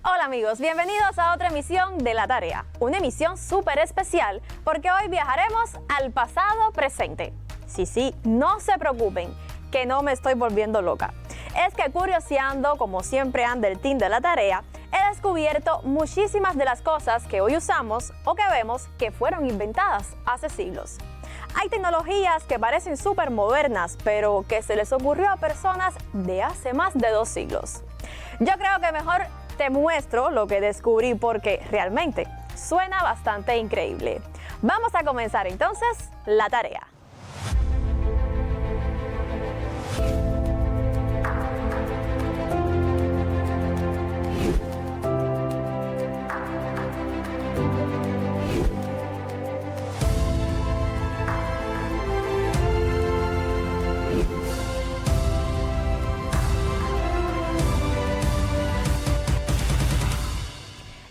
Hola amigos, bienvenidos a otra emisión de La Tarea, una emisión súper especial porque hoy viajaremos al pasado presente. Sí, no se preocupen, que no me estoy volviendo loca. Es que curioseando, como siempre anda el team de La Tarea, he descubierto muchísimas de las cosas que hoy usamos o que vemos que fueron inventadas hace siglos. Hay tecnologías que parecen súper modernas, pero que se les ocurrió a personas de hace más de 2 siglos. Yo creo que mejor te muestro lo que descubrí porque realmente suena bastante increíble. Vamos a comenzar entonces la tarea.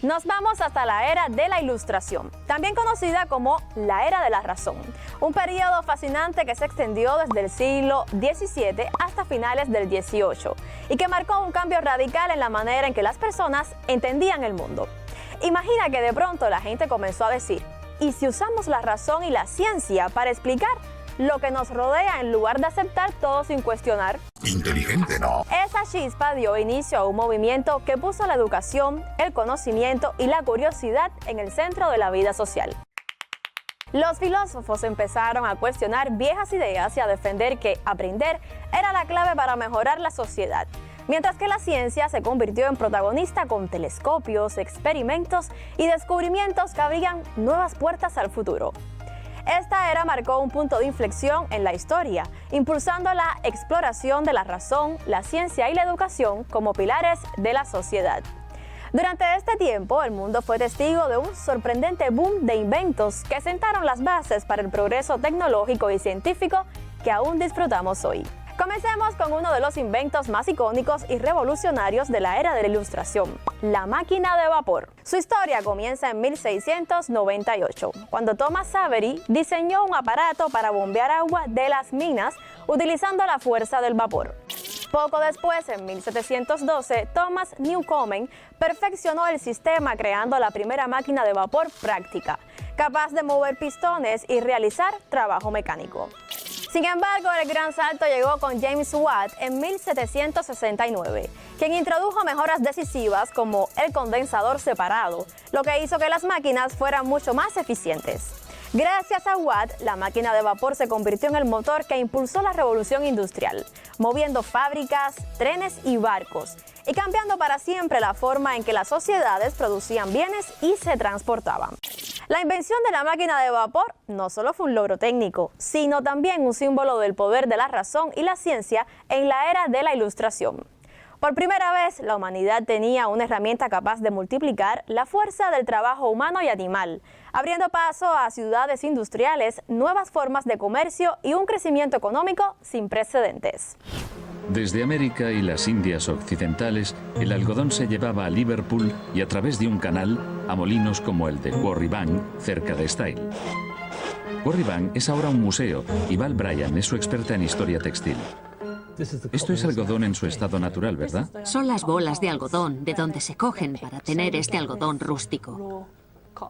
Nos vamos hasta la era de la Ilustración, también conocida como la era de la razón, un periodo fascinante que se extendió desde el siglo XVII hasta finales del XVIII y que marcó un cambio radical en la manera en que las personas entendían el mundo. Imagina que de pronto la gente comenzó a decir, ¿y si usamos la razón y la ciencia para explicar lo que nos rodea en lugar de aceptar todo sin cuestionar? Inteligente, ¿no? Esa chispa dio inicio a un movimiento que puso la educación, el conocimiento y la curiosidad en el centro de la vida social. Los filósofos empezaron a cuestionar viejas ideas y a defender que aprender era la clave para mejorar la sociedad, mientras que la ciencia se convirtió en protagonista con telescopios, experimentos y descubrimientos que abrían nuevas puertas al futuro. Esta era marcó un punto de inflexión en la historia, impulsando la exploración de la razón, la ciencia y la educación como pilares de la sociedad. Durante este tiempo, el mundo fue testigo de un sorprendente boom de inventos que sentaron las bases para el progreso tecnológico y científico que aún disfrutamos hoy. Comencemos con uno de los inventos más icónicos y revolucionarios de la era de la Ilustración, la máquina de vapor. Su historia comienza en 1698, cuando Thomas Savery diseñó un aparato para bombear agua de las minas utilizando la fuerza del vapor. Poco después, en 1712, Thomas Newcomen perfeccionó el sistema creando la primera máquina de vapor práctica, capaz de mover pistones y realizar trabajo mecánico. Sin embargo, el gran salto llegó con James Watt en 1769, quien introdujo mejoras decisivas como el condensador separado, lo que hizo que las máquinas fueran mucho más eficientes. Gracias a Watt, la máquina de vapor se convirtió en el motor que impulsó la revolución industrial, moviendo fábricas, trenes y barcos, y cambiando para siempre la forma en que las sociedades producían bienes y se transportaban. La invención de la máquina de vapor no solo fue un logro técnico, sino también un símbolo del poder de la razón y la ciencia en la era de la Ilustración. Por primera vez, la humanidad tenía una herramienta capaz de multiplicar la fuerza del trabajo humano y animal, abriendo paso a ciudades industriales, nuevas formas de comercio y un crecimiento económico sin precedentes. Desde América y las Indias occidentales, el algodón se llevaba a Liverpool y a través de un canal a molinos como el de Quarry Bank, cerca de Style. Quarry Bank es ahora un museo y Val Bryan es su experta en historia textil. Esto es algodón en su estado natural, ¿verdad? Son las bolas de algodón de donde se cogen para tener este algodón rústico.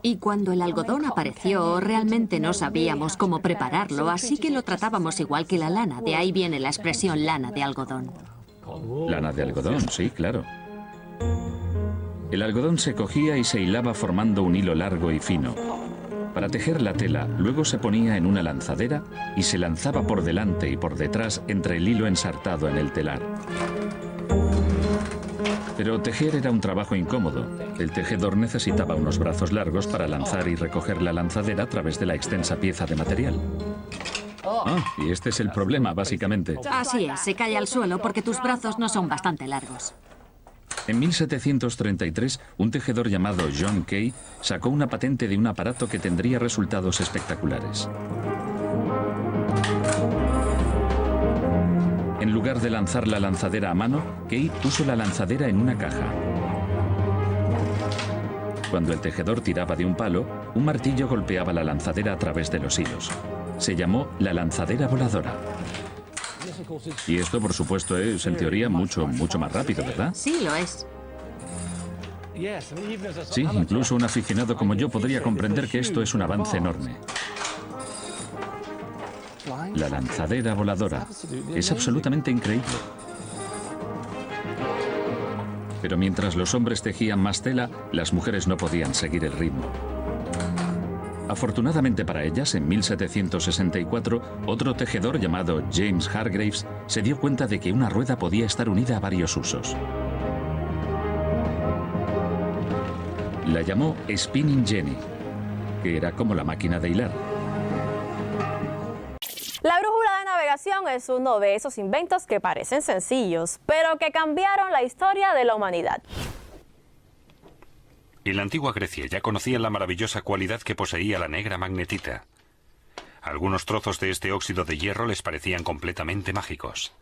Y cuando el algodón apareció, realmente no sabíamos cómo prepararlo, así que lo tratábamos igual que la lana. De ahí viene la expresión lana de algodón. Lana de algodón, sí, claro. El algodón se cogía y se hilaba formando un hilo largo y fino. Para tejer la tela, luego se ponía en una lanzadera y se lanzaba por delante y por detrás entre el hilo ensartado en el telar. Pero tejer era un trabajo incómodo. El tejedor necesitaba unos brazos largos para lanzar y recoger la lanzadera a través de la extensa pieza de material. Y este es el problema, básicamente. Así es, se cae al suelo porque tus brazos no son bastante largos. En 1733, un tejedor llamado John Kay sacó una patente de un aparato que tendría resultados espectaculares. En lugar de lanzar la lanzadera a mano, Kay puso la lanzadera en una caja. Cuando el tejedor tiraba de un palo, un martillo golpeaba la lanzadera a través de los hilos. Se llamó la lanzadera voladora. Y esto, por supuesto, es en teoría mucho más rápido, ¿verdad? Sí, lo es. Sí, incluso un aficionado como yo podría comprender que esto es un avance enorme. La lanzadera voladora es absolutamente increíble. Pero mientras los hombres tejían más tela, las mujeres no podían seguir el ritmo. Afortunadamente para ellas, en 1764, otro tejedor llamado James Hargreaves se dio cuenta de que una rueda podía estar unida a varios usos. La llamó Spinning Jenny, que era como la máquina de hilar. La brújula de navegación es uno de esos inventos que parecen sencillos, pero que cambiaron la historia de la humanidad. En la antigua Grecia ya conocían la maravillosa cualidad que poseía la negra magnetita. Algunos trozos de este óxido de hierro les parecían completamente mágicos.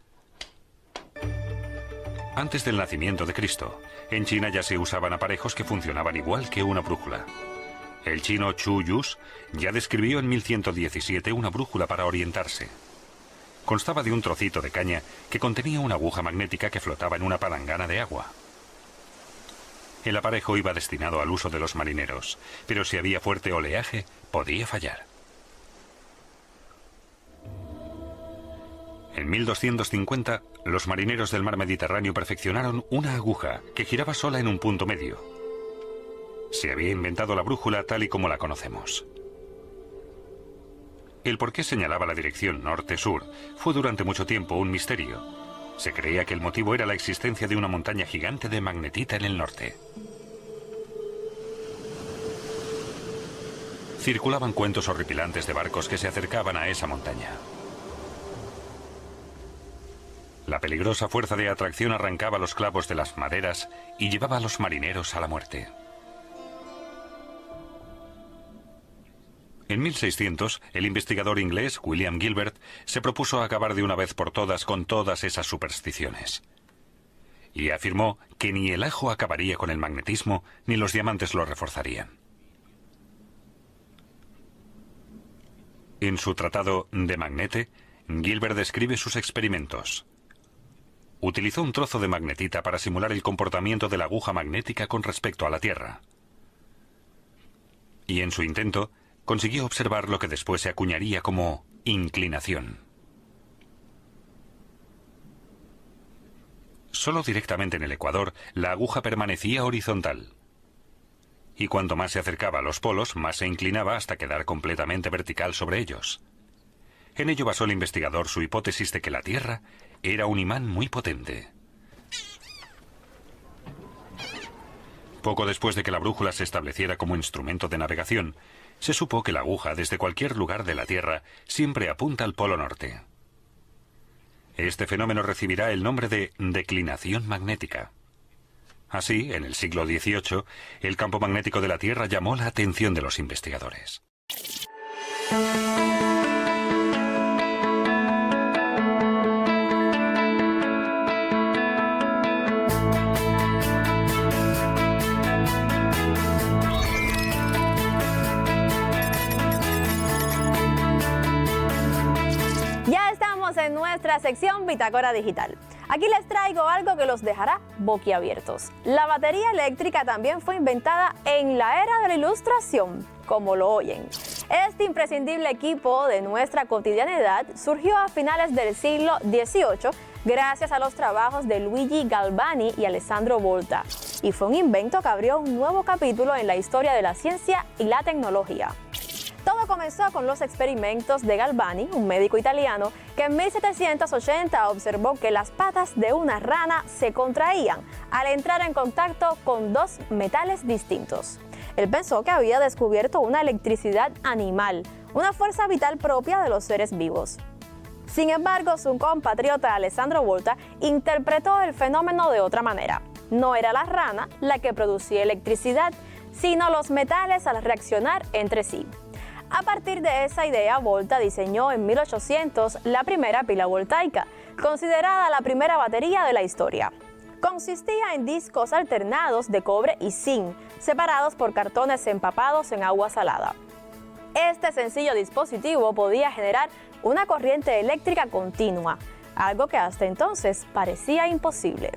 Antes del nacimiento de Cristo, en China ya se usaban aparejos que funcionaban igual que una brújula. El chino Chu Yus ya describió en 1117 una brújula para orientarse. Constaba de un trocito de caña que contenía una aguja magnética que flotaba en una palangana de agua. El aparejo iba destinado al uso de los marineros, pero si había fuerte oleaje, podía fallar. En 1250, los marineros del mar Mediterráneo perfeccionaron una aguja que giraba sola en un punto medio. Se había inventado la brújula tal y como la conocemos. El por qué señalaba la dirección norte-sur fue durante mucho tiempo un misterio. Se creía que el motivo era la existencia de una montaña gigante de magnetita en el norte. Circulaban cuentos horripilantes de barcos que se acercaban a esa montaña. La peligrosa fuerza de atracción arrancaba los clavos de las maderas y llevaba a los marineros a la muerte. En 1600, el investigador inglés William Gilbert se propuso acabar de una vez por todas con todas esas supersticiones. Y afirmó que ni el ajo acabaría con el magnetismo, ni los diamantes lo reforzarían. En su tratado De Magnete, Gilbert describe sus experimentos. Utilizó un trozo de magnetita para simular el comportamiento de la aguja magnética con respecto a la Tierra. Y en su intento, consiguió observar lo que después se acuñaría como inclinación. Solo directamente en el ecuador, la aguja permanecía horizontal. Y cuanto más se acercaba a los polos, más se inclinaba hasta quedar completamente vertical sobre ellos. En ello basó el investigador su hipótesis de que la Tierra era un imán muy potente. Poco después de que la brújula se estableciera como instrumento de navegación, se supo que la aguja desde cualquier lugar de la Tierra siempre apunta al polo norte. Este fenómeno recibirá el nombre de declinación magnética. Así, en el siglo XVIII, el campo magnético de la Tierra llamó la atención de los investigadores. En nuestra sección Bitácora Digital. Aquí les traigo algo que los dejará boquiabiertos. La batería eléctrica también fue inventada en la era de la Ilustración, como lo oyen. Este imprescindible equipo de nuestra cotidianidad surgió a finales del siglo XVIII gracias a los trabajos de Luigi Galvani y Alessandro Volta, y fue un invento que abrió un nuevo capítulo en la historia de la ciencia y la tecnología. Todo comenzó con los experimentos de Galvani, un médico italiano, que en 1780 observó que las patas de una rana se contraían al entrar en contacto con dos metales distintos. Él pensó que había descubierto una electricidad animal, una fuerza vital propia de los seres vivos. Sin embargo, su compatriota Alessandro Volta interpretó el fenómeno de otra manera. No era la rana la que producía electricidad, sino los metales al reaccionar entre sí. A partir de esa idea, Volta diseñó en 1800 la primera pila voltaica, considerada la primera batería de la historia. Consistía en discos alternados de cobre y zinc, separados por cartones empapados en agua salada. Este sencillo dispositivo podía generar una corriente eléctrica continua, algo que hasta entonces parecía imposible.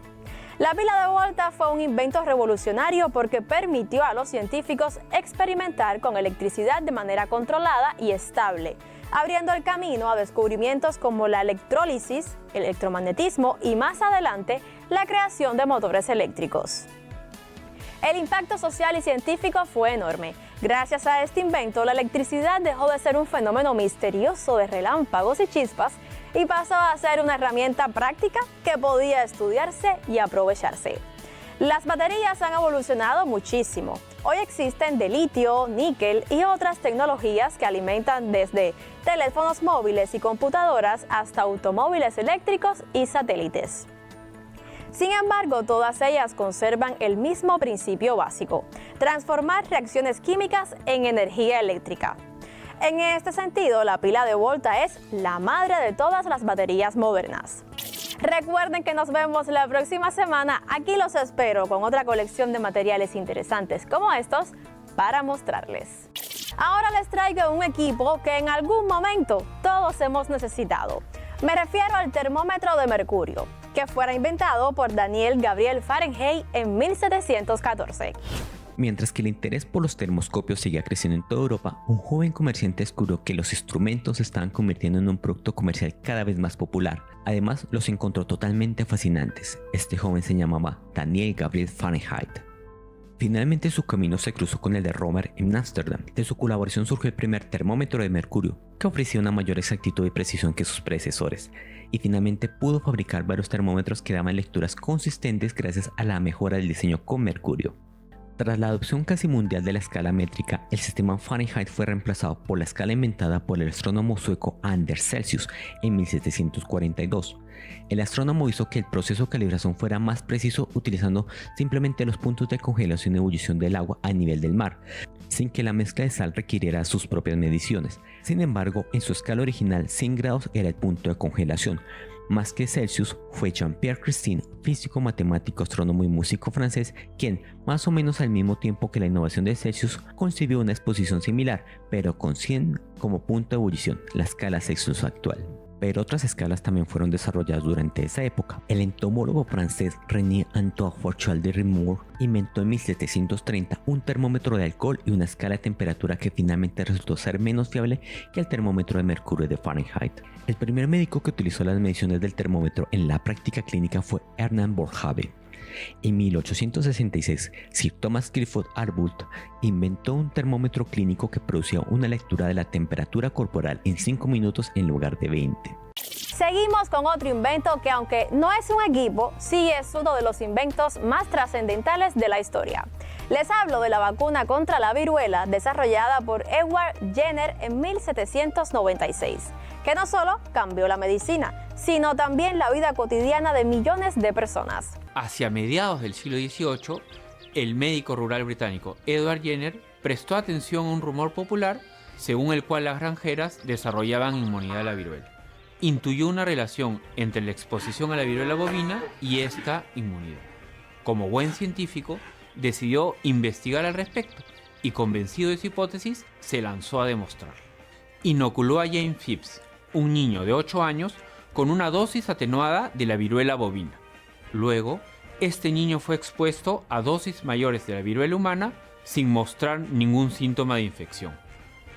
La pila de Volta fue un invento revolucionario porque permitió a los científicos experimentar con electricidad de manera controlada y estable, abriendo el camino a descubrimientos como la electrólisis, el electromagnetismo y más adelante la creación de motores eléctricos. El impacto social y científico fue enorme. Gracias a este invento, la electricidad dejó de ser un fenómeno misterioso de relámpagos y chispas y pasó a ser una herramienta práctica que podía estudiarse y aprovecharse. Las baterías han evolucionado muchísimo. Hoy existen de litio, níquel y otras tecnologías que alimentan desde teléfonos móviles y computadoras hasta automóviles eléctricos y satélites. Sin embargo, todas ellas conservan el mismo principio básico: transformar reacciones químicas en energía eléctrica. En este sentido, la pila de Volta es la madre de todas las baterías modernas. Recuerden que nos vemos la próxima semana. Aquí los espero con otra colección de materiales interesantes como estos para mostrarles. Ahora les traigo un equipo que en algún momento todos hemos necesitado. Me refiero al termómetro de mercurio, que fuera inventado por Daniel Gabriel Fahrenheit en 1714. Mientras que el interés por los termoscopios seguía creciendo en toda Europa, un joven comerciante descubrió que los instrumentos se estaban convirtiendo en un producto comercial cada vez más popular. Además, los encontró totalmente fascinantes. Este joven se llamaba Daniel Gabriel Fahrenheit. Finalmente su camino se cruzó con el de Romer en Ámsterdam. De su colaboración surgió el primer termómetro de mercurio, que ofrecía una mayor exactitud y precisión que sus predecesores, y finalmente pudo fabricar varios termómetros que daban lecturas consistentes gracias a la mejora del diseño con mercurio. Tras la adopción casi mundial de la escala métrica, el sistema Fahrenheit fue reemplazado por la escala inventada por el astrónomo sueco Anders Celsius en 1742. El astrónomo hizo que el proceso de calibración fuera más preciso utilizando simplemente los puntos de congelación y ebullición del agua a nivel del mar, sin que la mezcla de sal requiriera sus propias mediciones. Sin embargo, en su escala original 100 grados era el punto de congelación. Más que Celsius, fue Jean-Pierre Christine, físico, matemático, astrónomo y músico francés, quien, más o menos al mismo tiempo que la innovación de Celsius, concibió una exposición similar, pero con 100 como punto de ebullición, la escala Celsius actual. Pero otras escalas también fueron desarrolladas durante esa época. El entomólogo francés René Antoine Fortual de Reaumur inventó en 1730 un termómetro de alcohol y una escala de temperatura que finalmente resultó ser menos fiable que el termómetro de mercurio de Fahrenheit. El primer médico que utilizó las mediciones del termómetro en la práctica clínica fue Hernán Boerhaave. En 1866, Sir Thomas Clifford Arbuthnot inventó un termómetro clínico que producía una lectura de la temperatura corporal en 5 minutos en lugar de 20. Seguimos con otro invento que, aunque no es un equipo, sí es uno de los inventos más trascendentales de la historia. Les hablo de la vacuna contra la viruela desarrollada por Edward Jenner en 1796, que no solo cambió la medicina, sino también la vida cotidiana de millones de personas. Hacia mediados del siglo XVIII, el médico rural británico Edward Jenner prestó atención a un rumor popular según el cual las granjeras desarrollaban inmunidad a la viruela. Intuyó una relación entre la exposición a la viruela bovina y esta inmunidad. Como buen científico, decidió investigar al respecto y, convencido de su hipótesis, se lanzó a demostrarlo. Inoculó a James Phipps, un niño de 8 años, con una dosis atenuada de la viruela bovina. Luego, este niño fue expuesto a dosis mayores de la viruela humana sin mostrar ningún síntoma de infección.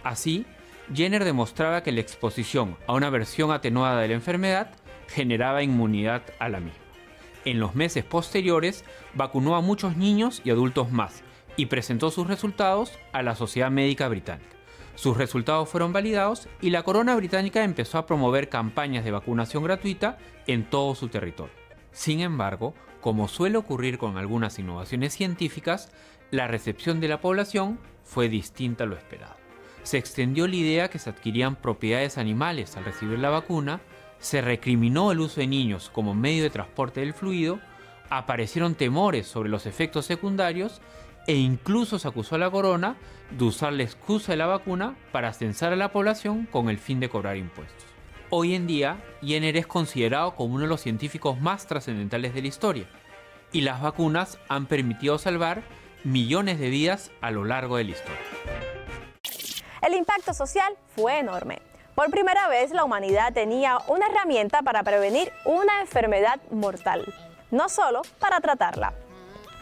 Así, Jenner demostraba que la exposición a una versión atenuada de la enfermedad generaba inmunidad a la misma. En los meses posteriores, vacunó a muchos niños y adultos más y presentó sus resultados a la Sociedad Médica Británica. Sus resultados fueron validados y la corona británica empezó a promover campañas de vacunación gratuita en todo su territorio. Sin embargo, como suele ocurrir con algunas innovaciones científicas, la recepción de la población fue distinta a lo esperado. Se extendió la idea que se adquirían propiedades animales al recibir la vacuna, se recriminó el uso de niños como medio de transporte del fluido, aparecieron temores sobre los efectos secundarios e incluso se acusó a la corona de usar la excusa de la vacuna para censar a la población con el fin de cobrar impuestos. Hoy en día, Jenner es considerado como uno de los científicos más trascendentales de la historia, y las vacunas han permitido salvar millones de vidas a lo largo de la historia. El impacto social fue enorme. Por primera vez, la humanidad tenía una herramienta para prevenir una enfermedad mortal. no solo para tratarla.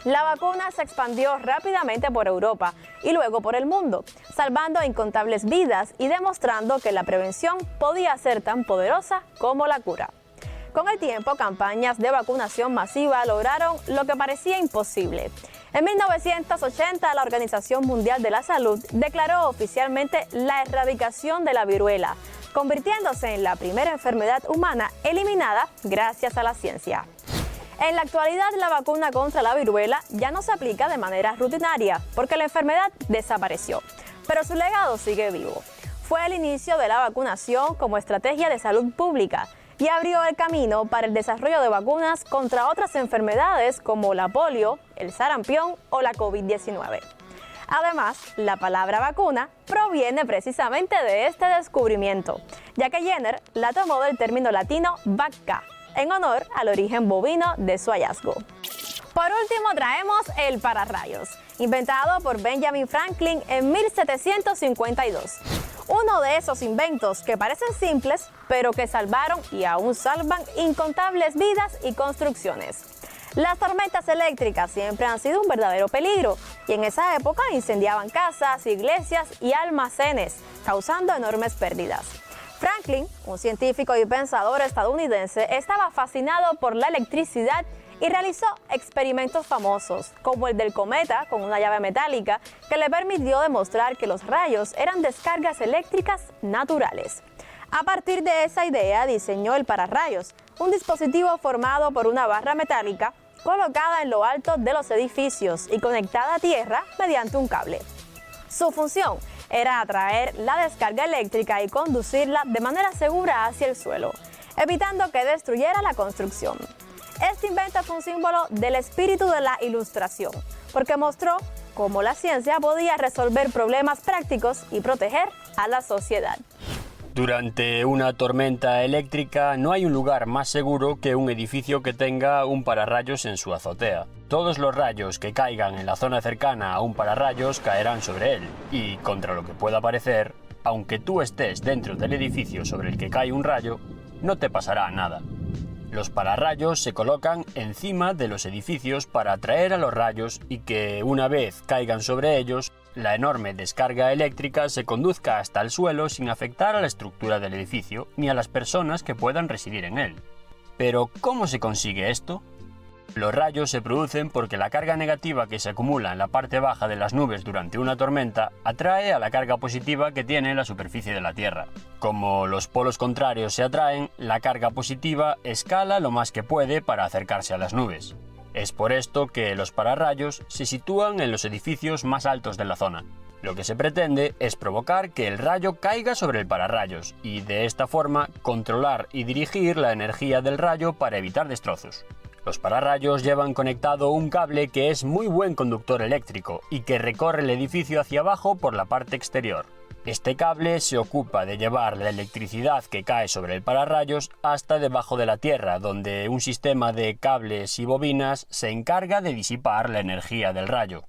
La vacuna se expandió rápidamente por Europa y luego por el mundo, salvando incontables vidas y demostrando que la prevención podía ser tan poderosa como la cura. Con el tiempo, campañas de vacunación masiva lograron lo que parecía imposible. En 1980, la Organización Mundial de la Salud declaró oficialmente la erradicación de la viruela, convirtiéndose en la primera enfermedad humana eliminada gracias a la ciencia. En la actualidad, la vacuna contra la viruela ya no se aplica de manera rutinaria porque la enfermedad desapareció, pero su legado sigue vivo. Fue el inicio de la vacunación como estrategia de salud pública y abrió el camino para el desarrollo de vacunas contra otras enfermedades como la polio, el sarampión o la COVID-19. Además, la palabra vacuna proviene precisamente de este descubrimiento, ya que Jenner la tomó del término latino vacca, en honor al origen bovino de su hallazgo. Por último, traemos el pararrayos, inventado por Benjamin Franklin en 1752. Uno de esos inventos que parecen simples, pero que salvaron y aún salvan incontables vidas y construcciones. Las tormentas eléctricas siempre han sido un verdadero peligro y en esa época incendiaban casas, iglesias y almacenes, causando enormes pérdidas. Franklin, un científico y pensador estadounidense, estaba fascinado por la electricidad y realizó experimentos famosos, como el del cometa con una llave metálica que le permitió demostrar que los rayos eran descargas eléctricas naturales. A partir de esa idea diseñó el pararrayos, un dispositivo formado por una barra metálica colocada en lo alto de los edificios y conectada a tierra mediante un cable. Su función era atraer la descarga eléctrica y conducirla de manera segura hacia el suelo, evitando que destruyera la construcción. Este invento fue un símbolo del espíritu de la Ilustración, porque mostró cómo la ciencia podía resolver problemas prácticos y proteger a la sociedad. Durante una tormenta eléctrica no hay un lugar más seguro que un edificio que tenga un pararrayos en su azotea. Todos los rayos que caigan en la zona cercana a un pararrayos caerán sobre él y, contra lo que pueda parecer, aunque tú estés dentro del edificio sobre el que cae un rayo, no te pasará nada. Los pararrayos se colocan encima de los edificios para atraer a los rayos y que, una vez caigan sobre ellos, la enorme descarga eléctrica se conduzca hasta el suelo sin afectar a la estructura del edificio ni a las personas que puedan residir en él. Pero, ¿cómo se consigue esto? Los rayos se producen porque la carga negativa que se acumula en la parte baja de las nubes durante una tormenta atrae a la carga positiva que tiene la superficie de la Tierra. Como los polos contrarios se atraen, la carga positiva escala lo más que puede para acercarse a las nubes. Es por esto que los pararrayos se sitúan en los edificios más altos de la zona. Lo que se pretende es provocar que el rayo caiga sobre el pararrayos y de esta forma controlar y dirigir la energía del rayo para evitar destrozos. Los pararrayos llevan conectado un cable que es muy buen conductor eléctrico y que recorre el edificio hacia abajo por la parte exterior. Este cable se ocupa de llevar la electricidad que cae sobre el pararrayos hasta debajo de la tierra, donde un sistema de cables y bobinas se encarga de disipar la energía del rayo.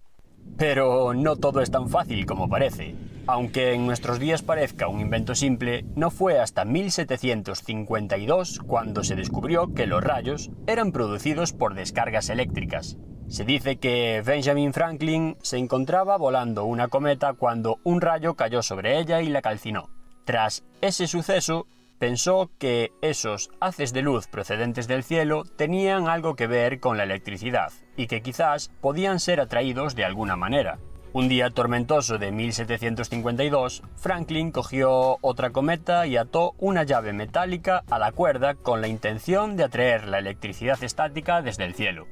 Pero no todo es tan fácil como parece. Aunque en nuestros días parezca un invento simple, no fue hasta 1752 cuando se descubrió que los rayos eran producidos por descargas eléctricas. Se dice que Benjamin Franklin se encontraba volando una cometa cuando un rayo cayó sobre ella y la calcinó. Tras ese suceso, pensó que esos haces de luz procedentes del cielo tenían algo que ver con la electricidad y que quizás podían ser atraídos de alguna manera. Un día tormentoso de 1752, Franklin cogió otra cometa y ató una llave metálica a la cuerda con la intención de atraer la electricidad estática desde el cielo.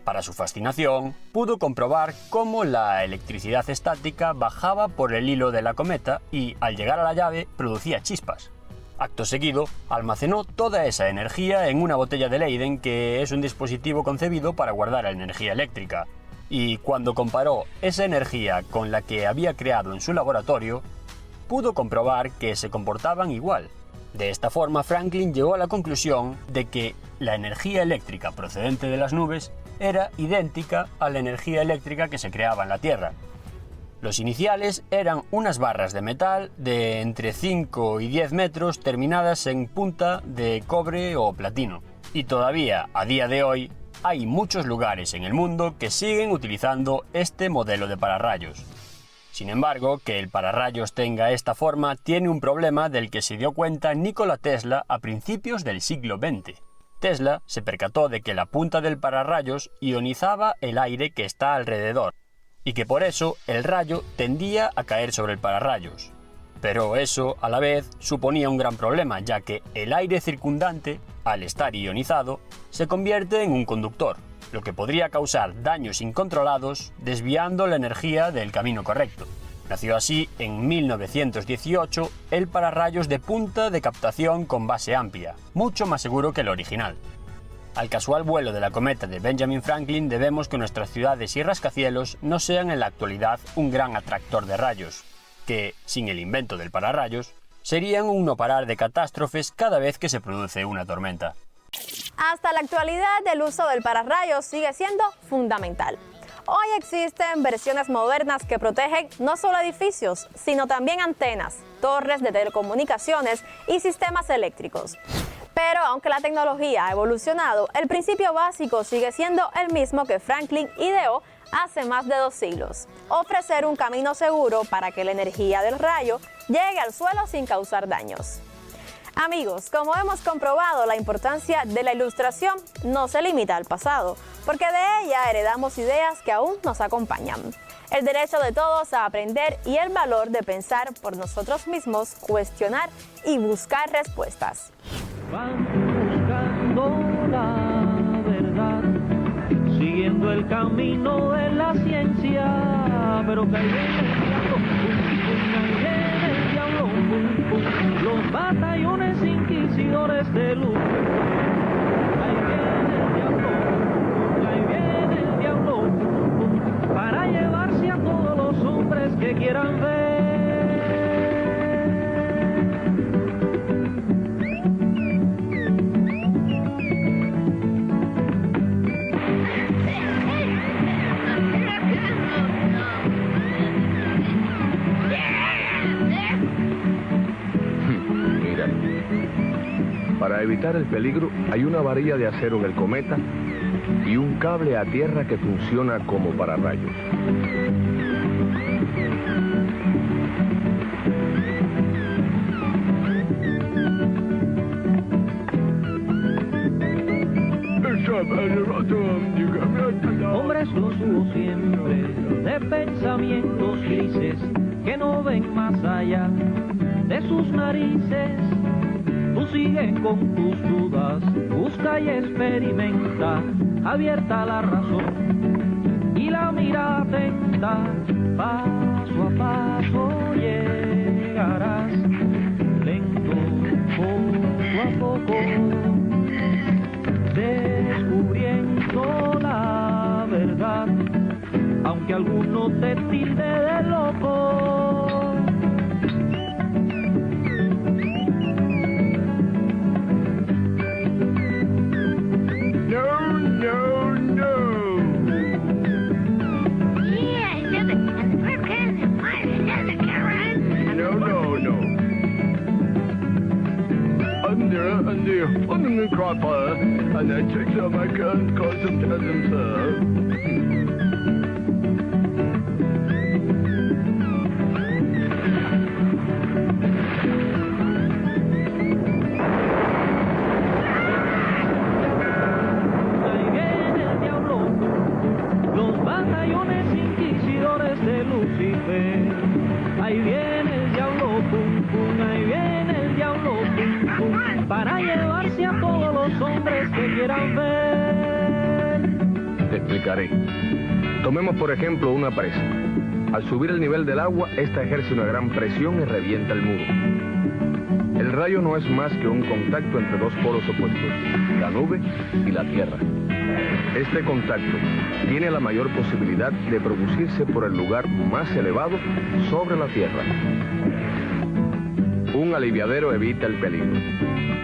Para su fascinación, pudo comprobar cómo la electricidad estática bajaba por el hilo de la cometa y, al llegar a la llave, producía chispas. Acto seguido, almacenó toda esa energía en una botella de Leyden, que es un dispositivo concebido para guardar la energía eléctrica. Y cuando comparó esa energía con la que había creado en su laboratorio, pudo comprobar que se comportaban igual. De esta forma, Franklin llegó a la conclusión de que la energía eléctrica procedente de las nubes era idéntica a la energía eléctrica que se creaba en la Tierra. Los iniciales eran unas barras de metal de entre 5 y 10 metros terminadas en punta de cobre o platino. Y todavía, a día de hoy, hay muchos lugares en el mundo que siguen utilizando este modelo de pararrayos. Sin embargo, que el pararrayos tenga esta forma tiene un problema del que se dio cuenta Nikola Tesla a principios del siglo XX. Tesla se percató de que la punta del pararrayos ionizaba el aire que está alrededor, y que por eso el rayo tendía a caer sobre el pararrayos. Pero eso, a la vez, suponía un gran problema, ya que el aire circundante, al estar ionizado, se convierte en un conductor, lo que podría causar daños incontrolados desviando la energía del camino correcto. Nació así, en 1918, el pararrayos de punta de captación con base amplia, mucho más seguro que el original. Al casual vuelo de la cometa de Benjamin Franklin debemos que nuestras ciudades y rascacielos no sean en la actualidad un gran atractor de rayos, que, sin el invento del pararrayos, serían un no parar de catástrofes cada vez que se produce una tormenta. Hasta la actualidad, el uso del pararrayos sigue siendo fundamental. Hoy existen versiones modernas que protegen no solo edificios, sino también antenas, torres de telecomunicaciones y sistemas eléctricos. Pero aunque la tecnología ha evolucionado, el principio básico sigue siendo el mismo que Franklin ideó hace más de 2 siglos: ofrecer un camino seguro para que la energía del rayo llegue al suelo sin causar daños. Amigos, como hemos comprobado, la importancia de la ilustración no se limita al pasado, porque de ella heredamos ideas que aún nos acompañan. El derecho de todos a aprender y el valor de pensar por nosotros mismos, cuestionar y buscar respuestas. Van buscando la verdad, siguiendo el camino de la ciencia, pero que ahí viene el diablo, los batallones inquisidores de luz. Ahí viene el diablo, para llevarse a todos los hombres que quieran ver. Para evitar el peligro, hay una varilla de acero en el cometa y un cable a tierra que funciona como pararrayos. Hombres los hubo siempre, de pensamientos grises, que no ven más allá de sus narices. Tú sigue con tus dudas, busca y experimenta, abierta la razón y la mira atenta. Paso a paso llegarás, lento, poco a poco, descubriendo la verdad, aunque alguno te tilde de loco. Under the crossfire, and that takes up my gun, cause some doesn't serve. Ahí viene el diablo, los batallones inquisidores de Lucifer. Ahí viene el diablo, pum pum, ahí viene el diablo, pum pum, para llevarse a todos los hombres que quieran ver. Te explicaré. Tomemos por ejemplo una presa. Al subir el nivel del agua, esta ejerce una gran presión y revienta el muro. El rayo no es más que un contacto entre dos polos opuestos, la nube y la tierra. Este contacto tiene la mayor posibilidad de producirse por el lugar más elevado sobre la tierra. Un aliviadero evita el peligro,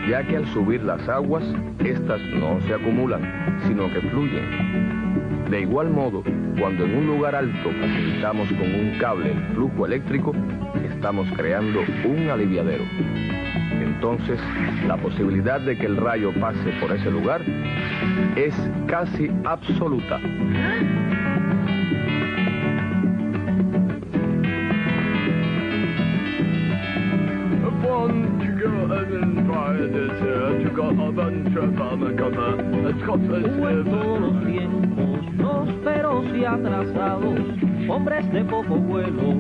ya que al subir las aguas, estas no se acumulan, sino que fluyen. De igual modo, cuando en un lugar alto facilitamos con un cable el flujo eléctrico, estamos creando un aliviadero. entonces la posibilidad de que el rayo pase por ese lugar es casi absoluta. Hubo en todos los tiempos prósperos y atrasados, hombres de poco vuelo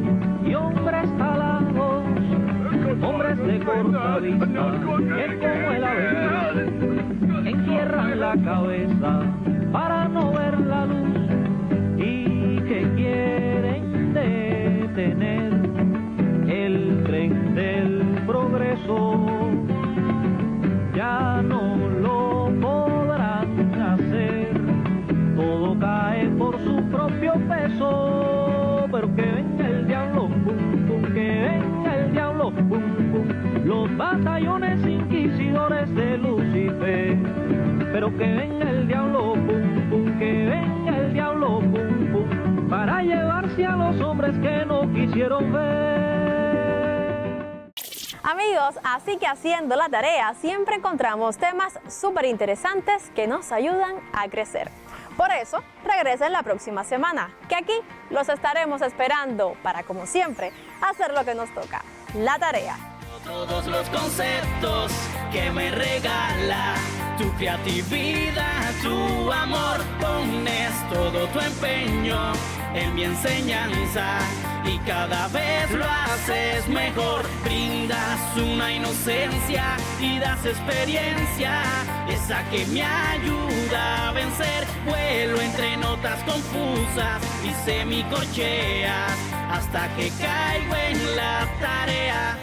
y hombres alados, hombres de corta vista que como el ave entierran la cabeza para no ver la luz y que quieren detener el tren del progreso. Ya no lo podrán hacer, todo cae por su propio peso, pero que venga el diablo, pum, pum, que venga el diablo, pum, pum, los batallones inquisidores de Lucifer, pero que venga el diablo, pum, pum, que venga el diablo, pum, pum, para llevarse a los hombres que no quisieron ver. Amigos, así que haciendo la tarea siempre encontramos temas súper interesantes que nos ayudan a crecer. Por eso, regresen la próxima semana, que aquí los estaremos esperando para, como siempre, hacer lo que nos toca, la tarea. Todos los conceptos que me regala tu creatividad, tu amor, pones todo tu empeño en mi enseñanza y cada vez lo haces mejor. Brindas una inocencia y das experiencia, esa que me ayuda a vencer. Vuelo entre notas confusas y semicorcheas hasta que caigo en la tarea.